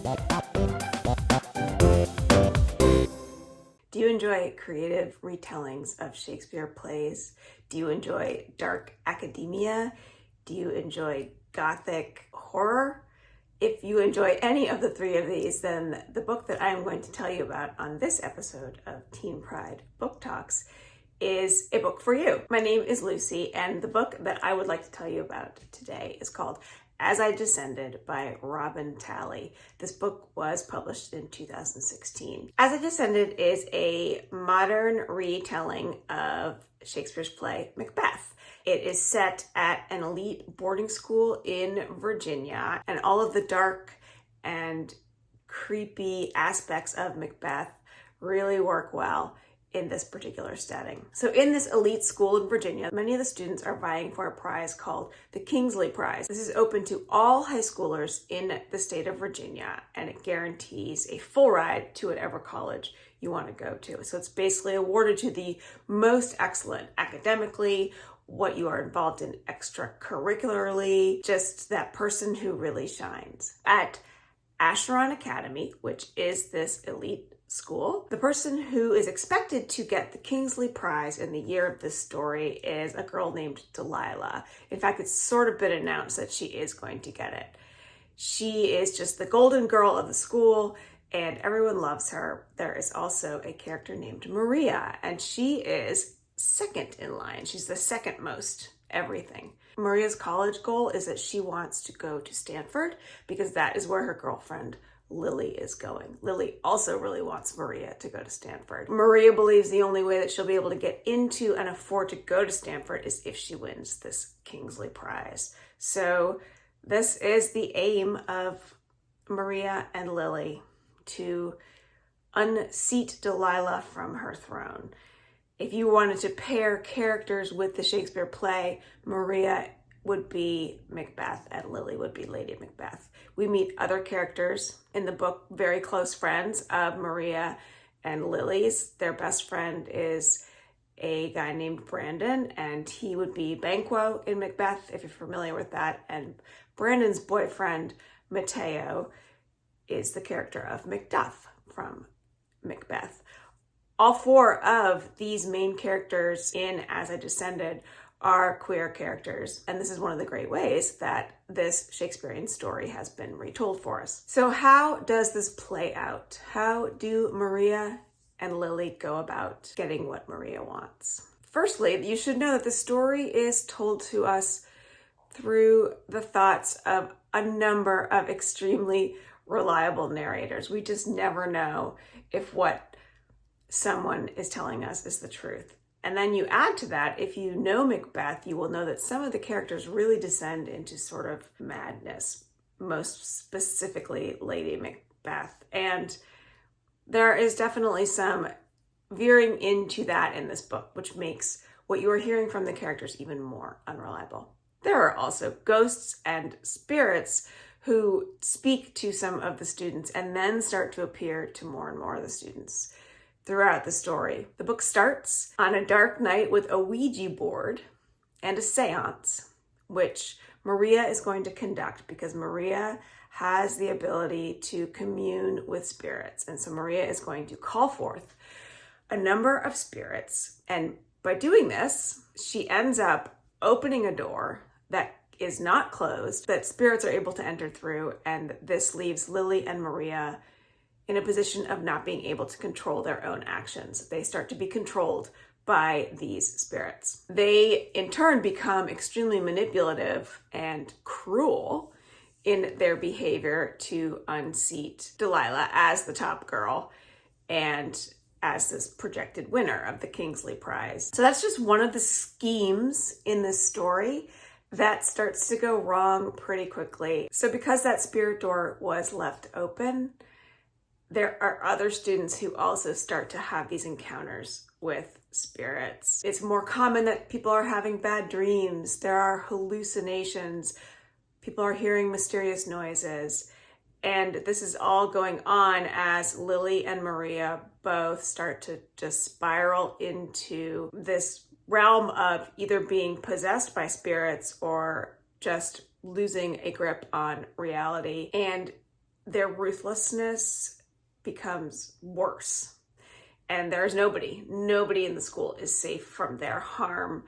Do you enjoy creative retellings of Shakespeare plays? Do you enjoy dark academia? Do you enjoy gothic horror? If you enjoy any of the three of these, then the book that I'm going to tell you about on this episode of Teen Pride Book Talks is a book for you. My name is Lucy, and the book that I would like to tell you about today is called As I Descended by Robin Talle. This book was published in 2016. As I Descended is a modern retelling of Shakespeare's play Macbeth. It is set at an elite boarding school in Virginia, and all of the dark and creepy aspects of Macbeth really work well in this particular setting. So in this elite school in Virginia, many of the students are vying for a prize called the Kingsley Prize. This is open to all high schoolers in the state of Virginia, and it guarantees a full ride to whatever college you want to go to. So it's basically awarded to the most excellent academically, what you are involved in extracurricularly, just that person who really shines. At Acheron Academy, which is this elite school, the person who is expected to get the Kingsley Prize in the year of this story is a girl named Delilah. In fact, it's sort of been announced that she is going to get it. She is just the golden girl of the school, and everyone loves her. There is also a character named Maria, and she is second in line. She's the second most everything. Maria's college goal is that she wants to go to Stanford because that is where her girlfriend Lily is going. Lily also really wants Maria to go to Stanford. Maria believes the only way that she'll be able to get into and afford to go to Stanford is if she wins this Kingsley Prize. So this is the aim of Maria and Lily, to unseat Delilah from her throne. If you wanted to pair characters with the Shakespeare play, Maria would be Macbeth and Lily would be Lady Macbeth. We meet other characters in the book, very close friends of Maria and Lily's. Their best friend is a guy named Brandon, and he would be Banquo in Macbeth, if you're familiar with that. And Brandon's boyfriend, Mateo, is the character of Macduff from Macbeth. All four of these main characters in As I Descended are queer characters, and this is one of the great ways that this Shakespearean story has been retold for us. So how does this play out? How do Maria and Lily go about getting what Maria wants? Firstly, you should know that the story is told to us through the thoughts of a number of extremely reliable narrators. We just never know if what someone is telling us is the truth. And then you add to that, if you know Macbeth, you will know that some of the characters really descend into sort of madness, most specifically Lady Macbeth. And there is definitely some veering into that in this book, which makes what you are hearing from the characters even more unreliable. There are also ghosts and spirits who speak to some of the students and then start to appear to more and more of the students throughout the story. The book starts on a dark night with a Ouija board and a seance, which Maria is going to conduct because Maria has the ability to commune with spirits. And so Maria is going to call forth a number of spirits. And by doing this, she ends up opening a door that is not closed, that spirits are able to enter through. And this leaves Lily and Maria in a position of not being able to control their own actions. They start to be controlled by these spirits. They, in turn, become extremely manipulative and cruel in their behavior to unseat Delilah as the top girl and as this projected winner of the Kingsley Prize. So that's just one of the schemes in this story that starts to go wrong pretty quickly. So because that spirit door was left open, there are other students who also start to have these encounters with spirits. It's more common that people are having bad dreams. There are hallucinations. People are hearing mysterious noises. And this is all going on as Lily and Maria both start to just spiral into this realm of either being possessed by spirits or just losing a grip on reality. And their ruthlessness becomes worse. And there's nobody in the school is safe from their harm.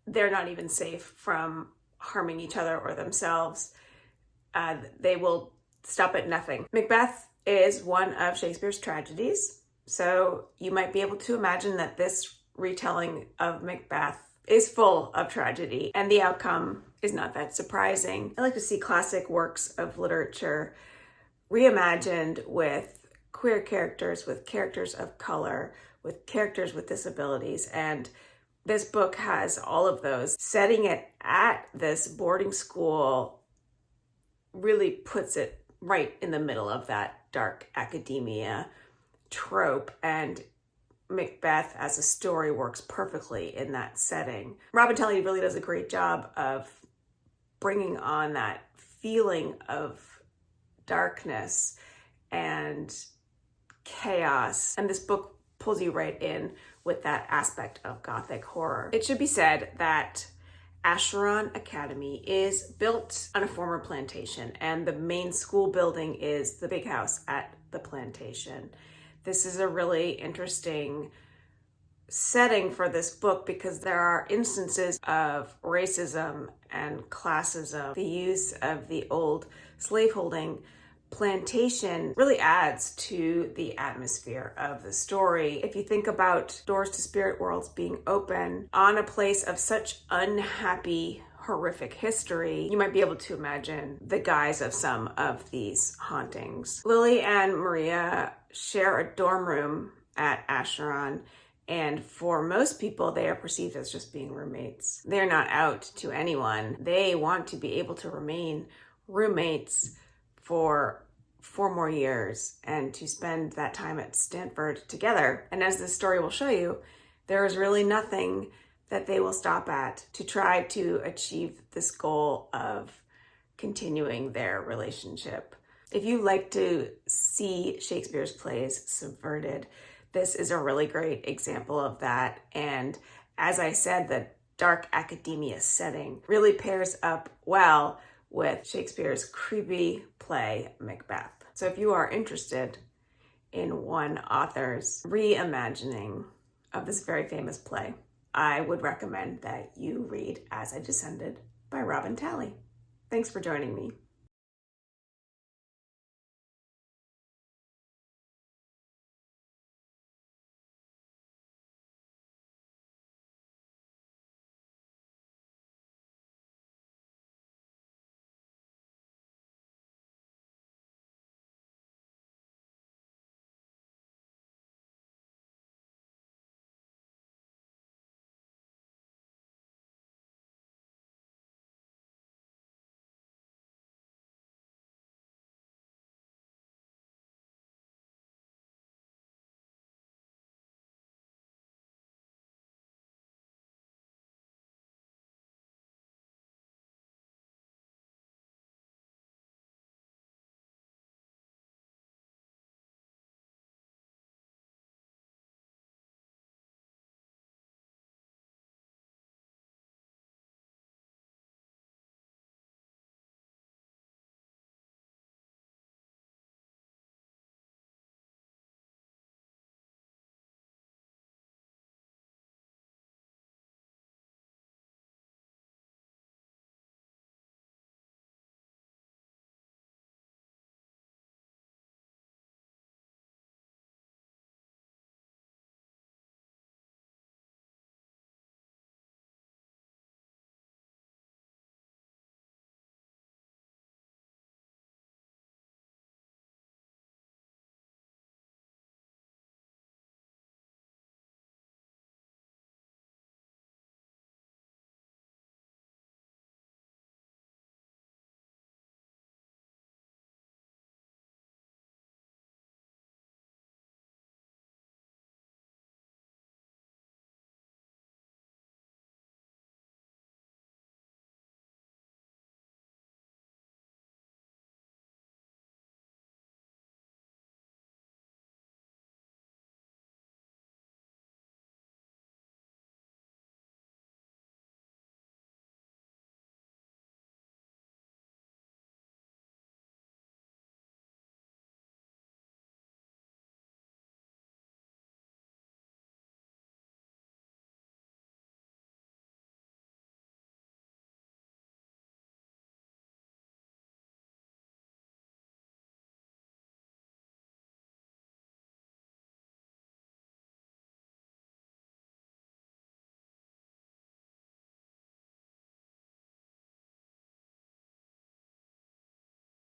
They're not even safe from harming each other or themselves. They will stop at nothing. Macbeth is one of Shakespeare's tragedies. So you might be able to imagine that this retelling of Macbeth is full of tragedy, and the outcome is not that surprising. I like to see classic works of literature reimagined with queer characters, with characters of color, with characters with disabilities, and this book has all of those. Setting it at this boarding school really puts it right in the middle of that dark academia trope, and Macbeth as a story works perfectly in that setting. Robin Talle really does a great job of bringing on that feeling of darkness and chaos, and this book pulls you right in with that aspect of Gothic horror. It should be said that Acheron Academy is built on a former plantation, and the main school building is the big house at the plantation. This is a really interesting setting for this book because there are instances of racism and classism. The use of the old slaveholding plantation really adds to the atmosphere of the story. If you think about doors to spirit worlds being open on a place of such unhappy, horrific history, you might be able to imagine the guise of some of these hauntings. Lily and Maria share a dorm room at Acheron, and for most people, they are perceived as just being roommates. They're not out to anyone. They want to be able to remain roommates for 4 more years and to spend that time at Stanford together. And as this story will show you, there is really nothing that they will stop at to try to achieve this goal of continuing their relationship. If you like to see Shakespeare's plays subverted, this is a really great example of that. And as I said, the dark academia setting really pairs up well with Shakespeare's creepy play, Macbeth. So if you are interested in one author's reimagining of this very famous play, I would recommend that you read As I Descended by Robin Talle. Thanks for joining me.